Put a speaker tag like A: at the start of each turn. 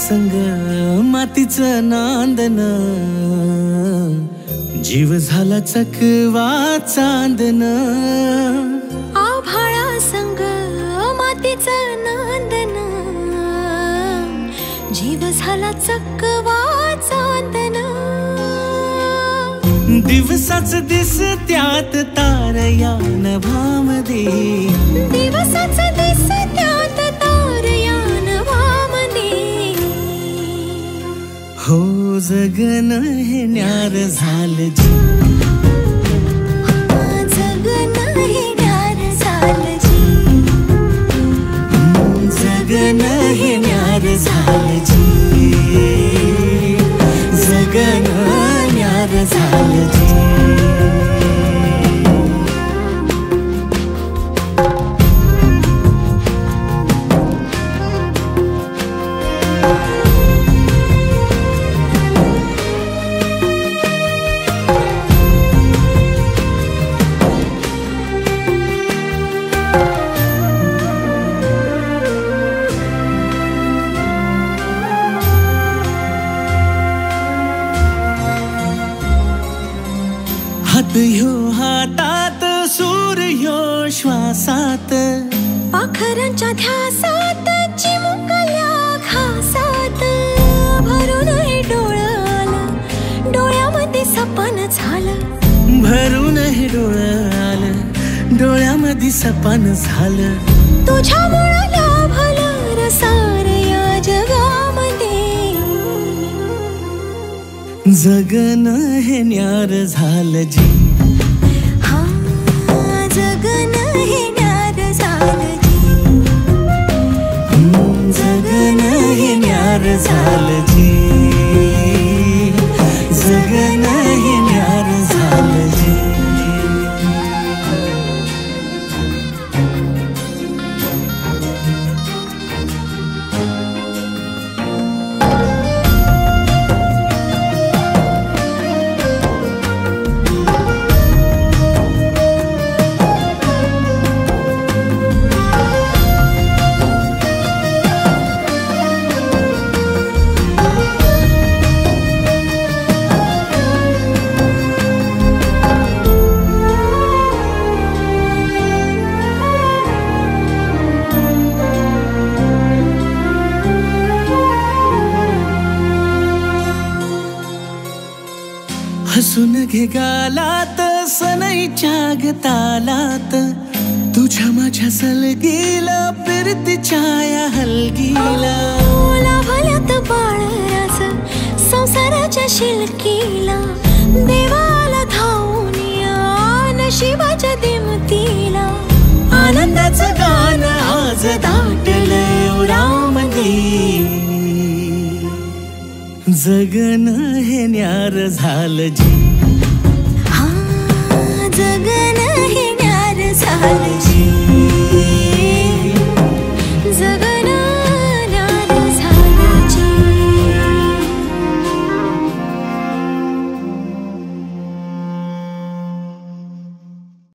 A: संग मातीचं नांदन, जीव झाला चकवा चांदन.
B: आभाळा संग मातीचं नांदन, जीव झाला चकवा चांदन.
A: दिवसाच दिसत्यात तारया नभामध्ये,
B: दिवसाच दिसत्यात तारया नभामध्ये.
A: हो जगन हे न्यार झालं जी,
B: जगन हे न्यार झालं जी.
A: जगन हे न्यार झालं जी, जगन न्यार झालं जी. हात ह्यो हातात, सूर ह्यो श्वासात,
B: पाखरांच्या ध्यासात, चिमुकल्या घासात. भरून हे डोळं आलं, डोळ्यामध्ये सपन झालं.
A: भरून हे डोळं आलं, डोळ्यामध्ये सपन झालं.
B: तुझ्यामुळं लाभलं रसार या जगामध्ये.
A: जगन हे न्यार झालं जी,
B: हा जगन हे न्यार झालं जी.
A: जगन हे न्यार झालं जी, जगन हे न्यार झालं जी. हसून घे गालात, सनईच्या गतालात, तुझ्या माझ्या सलगीला, फिरतीच्या या हलगीला.
B: लाभल्यात बाळराज संसाराच्या शिलकीला. देवाला धावून या नशिबाच्या दिमतीला.
A: आनंदाचं गाणं आज दाटलं उरामध्ये. जगन हे न्यार झालं जी,
B: हा जगन हे न्यार झालं जी.